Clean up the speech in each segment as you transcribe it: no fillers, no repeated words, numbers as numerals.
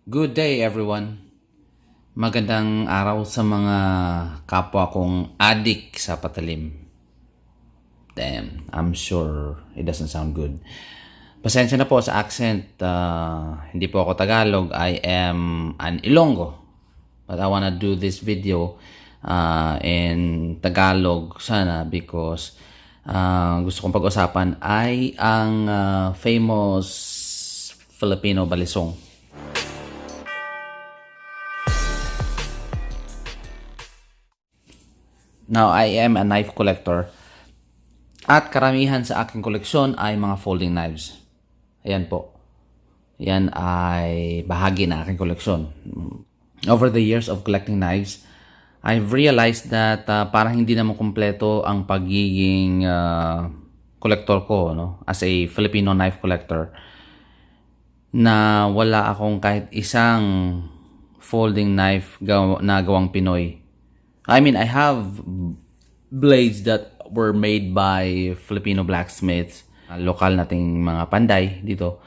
Good day everyone. Magandang araw sa mga kapwa kong adik sa patalim. Damn, I'm sure it doesn't sound good. Pasensya na po sa accent. Hindi po ako Tagalog. I am an Ilonggo. But I wanna do this video in Tagalog sana because gusto kong pag-usapan ay ang famous Filipino balisong. Now, I am a knife collector at karamihan sa aking koleksyon ay mga folding knives. Ayan po. Yan ay bahagi ng aking koleksyon. Over the years of collecting knives, I've realized that parang hindi naman kumpleto ang pagiging collector ko, no? As a Filipino knife collector, na wala akong kahit isang folding knife na gawang Pinoy. I mean, I have blades that were made by Filipino blacksmiths, lokal nating mga panday dito.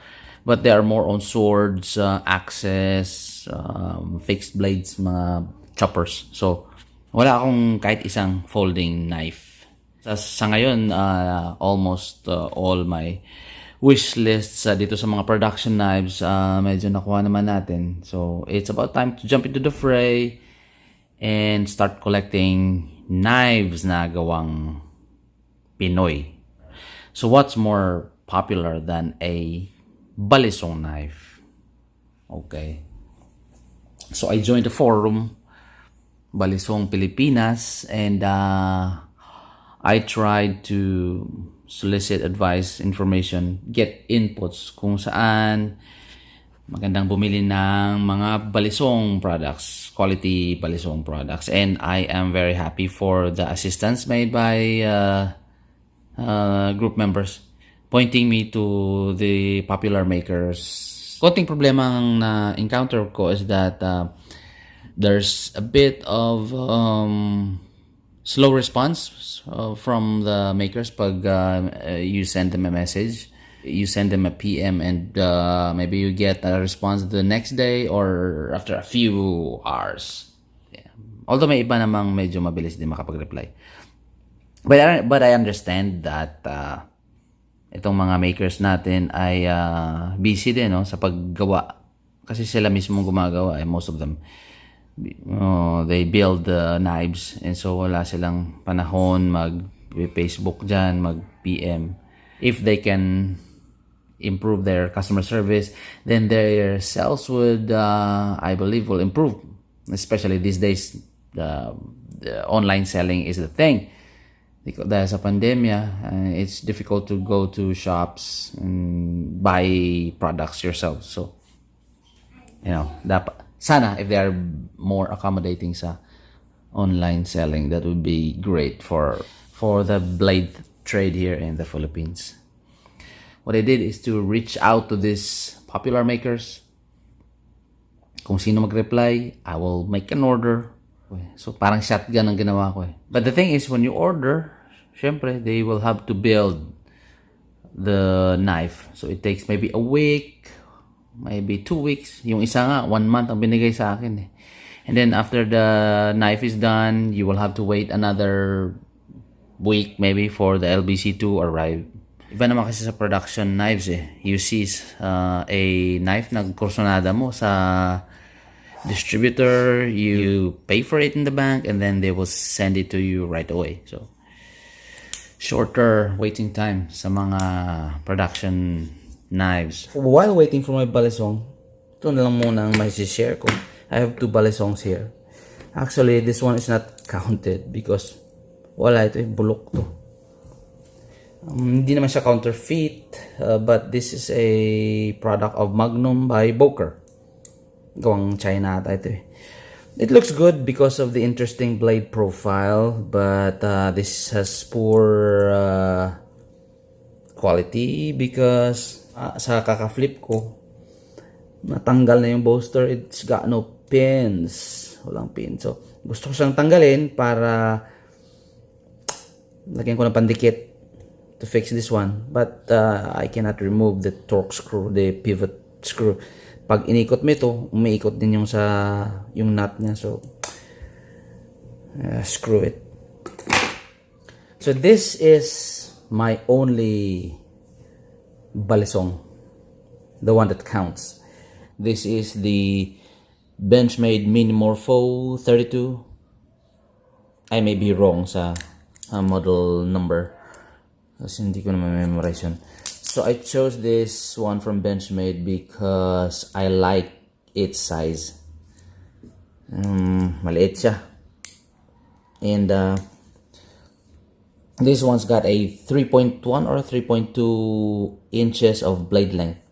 But they are more on swords, axes, fixed blades, mga choppers. So, wala akong kahit isang folding knife. Sa ngayon, almost all my wish lists dito sa mga production knives, medyo nakuha naman natin. So, it's about time to jump into the fray and start collecting knives na gawang Pinoy. So what's more popular than a balisong knife? Okay. So I joined the forum, Balisong Pilipinas, and I tried to solicit advice, information, get inputs kung saan magandang bumili ng mga balisong products, quality balisong products. And I am very happy for the assistance made by group members pointing me to the popular makers. Konting problema ang na-encounter ko is that there's a bit of slow response from the makers pag you send them a message. You send them a PM and maybe you get a response the next day or after a few hours. Yeah. Although may iba namang medyo mabilis din makapag-reply. But I understand that itong mga makers natin ay busy din, no, sa paggawa. Kasi sila mismo gumagawa, most of them. They build knives and so wala silang panahon mag-Facebook dyan, mag-PM. If they can improve their customer service, then their sales would, I believe, will improve. Especially these days, the online selling is the thing. Dahil sa pandemya, it's difficult to go to shops and buy products yourself. So, sana if they are more accommodating sa online selling, that would be great for the blade trade here in the Philippines. What I did is to reach out to these popular makers. Kung sino mag-reply, I will make an order. So parang shotgun ang ginawa ko eh. But the thing is, when you order, syempre, they will have to build the knife. So it takes maybe a week, maybe 2 weeks. Yung isa nga, 1 month ang binigay sa akin eh. And then after the knife is done, you will have to wait another week maybe for the LBC to arrive. Iba naman kasi sa production knives eh. You see a knife na kursonada mo sa distributor, you pay for it in the bank, and then they will send it to you right away. So, shorter waiting time sa mga production knives. While waiting for my balisong, ito na lang muna ang may share ko. I have 2 balisongs here. Actually, this one is not counted because wala, ito bulok to. Hindi naman siya counterfeit, but this is a product of Magnum by Boker. Gawang China ata ito eh. It looks good because of the interesting blade profile, but this has poor quality because sa kaka-flip ko, natanggal na yung bolster. It's got no pins. Walang pin. So, gusto ko siyang tanggalin para lagyan ko ng pandikit to fix this one, but I cannot remove the torque screw, the pivot screw Pag inikot mo ito, umiikot din yung yung nut niya. So, screw it. So, this is my only balisong. The one that counts. This is the Benchmade Mini Morpho 32. I may be wrong sa model number. Kasi hindi ko na memorize yun. So I chose this one from Benchmade because I like its size. Maliit siya. And this one's got a 3.1 or 3.2 inches of blade length.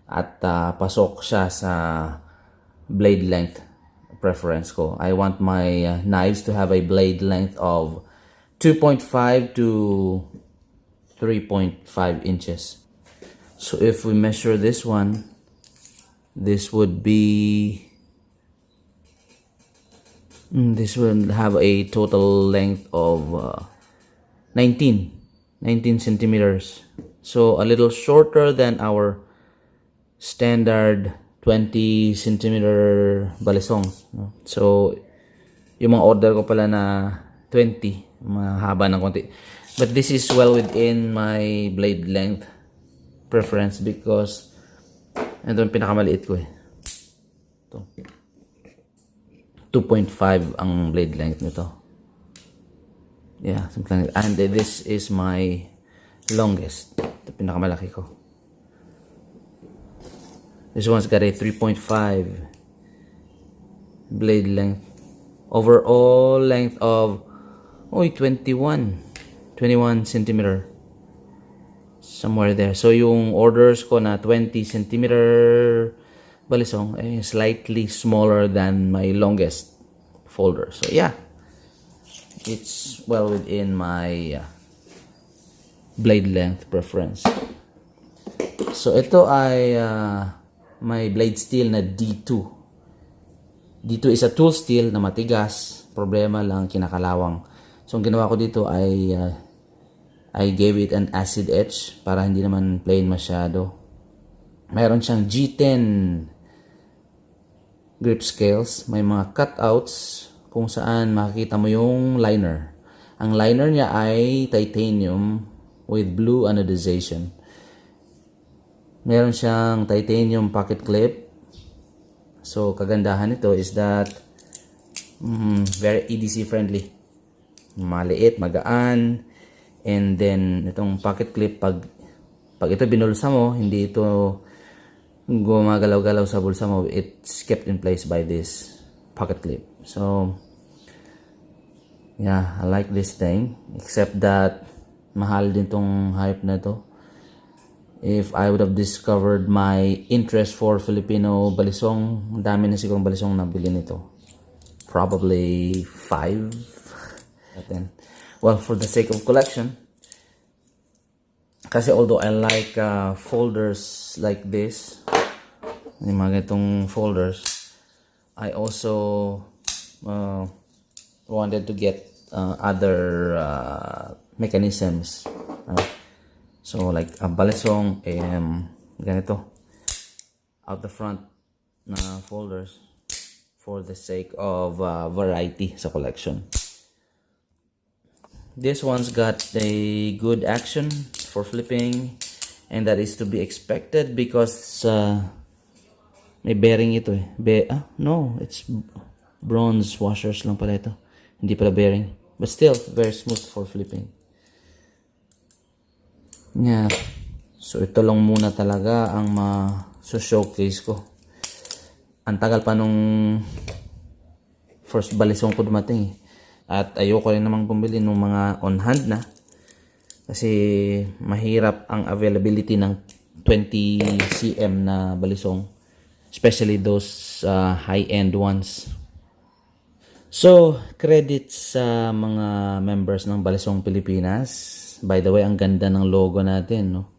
At pasok siya sa blade length preference ko. I want my knives to have a blade length of 2.5 to 3.5 inches. So if we measure this one, this would be, this will have a total length of 19 centimeters. So a little shorter than our standard 20 centimeter balisongs. So yung mga order ko pala na 20, mahaba ng konti. But this is well within my blade length preference because ito yung pinakamaliit ko eh. Ito. 2.5 ang blade length nito. Yeah, something like that. And this is my longest. Ito pinakamalaki ko. This one's got a 3.5 blade length. Overall length of 21 centimeter. Somewhere there. So yung orders ko na 20 centimeter balisong ay slightly smaller than my longest folder. So yeah, it's well within my blade length preference. So ito ay my blade steel na D2. D2 is a tool steel na matigas. Problema lang kinakalawang. So ang ginawa ko dito ay I gave it an acid etch para hindi naman plain masyado. Mayroon siyang G10 grip scales. May mga cutouts kung saan makikita mo yung liner. Ang liner niya ay titanium with blue anodization. Meron siyang titanium pocket clip. So kagandahan nito is that very EDC friendly. Maliit, magaan. And then itong pocket clip, pag ito binulsa mo, hindi ito gumagalaw-galaw sa bulsa mo. It's kept in place by this pocket clip. So yeah, I like this thing, except that mahal din tong hype na to. If I would have discovered my interest for Filipino balisong, dami na sigurong balisong nabili nito. Probably 5 at 10. Well, for the sake of collection, kasi although I like folders like this, yung mga ganitong folders, I also wanted to get other mechanisms. So like a balisong, ganito, out the front na folders for the sake of variety sa collection. This one's got a good action for flipping, and that is to be expected because may bearing ito eh. No, it's bronze washers lang pala ito. Hindi pala bearing. But still, very smooth for flipping. Yeah. So ito lang muna talaga ang ma-showcase ko. Ang tagal pa nung first balisong ko dumating eh. At ayoko rin namang bumili ng mga on hand na. Kasi mahirap ang availability ng 20 cm na balisong. Especially those high-end ones. So, credits sa mga members ng Balisong Pilipinas. By the way, ang ganda ng logo natin, no?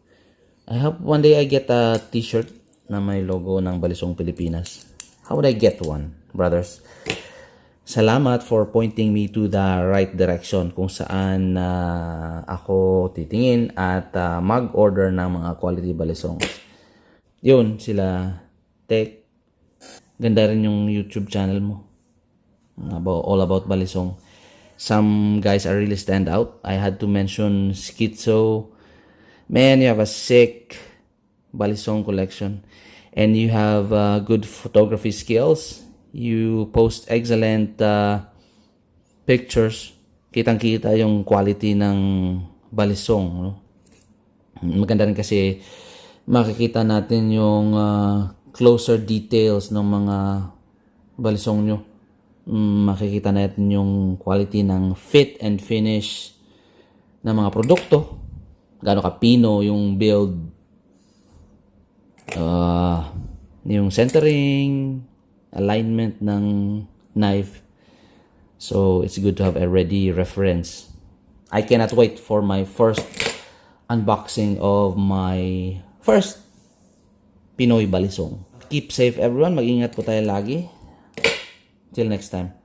I hope one day I get a t-shirt na may logo ng Balisong Pilipinas. How would I get one, brothers? Salamat for pointing me to the right direction kung saan ako titingin at mag-order ng mga quality balisong. Yun, sila Tech, Ganda rin yung YouTube channel mo. All about balisong. Some guys are really stand out. I had to mention Schizo. Man, you have a sick balisong collection. And you have good photography skills. You post excellent pictures. Kitang-kita yung quality ng balisong. No? Maganda rin kasi makikita natin yung closer details ng mga balisong nyo. Makikita natin yung quality ng fit and finish ng mga produkto. Gaano ka pino yung build. Yung centering, alignment ng knife. So, it's good to have a ready reference. I cannot wait for my first unboxing of my first Pinoy balisong. Keep safe everyone. Mag-ingat po tayo lagi. Till next time.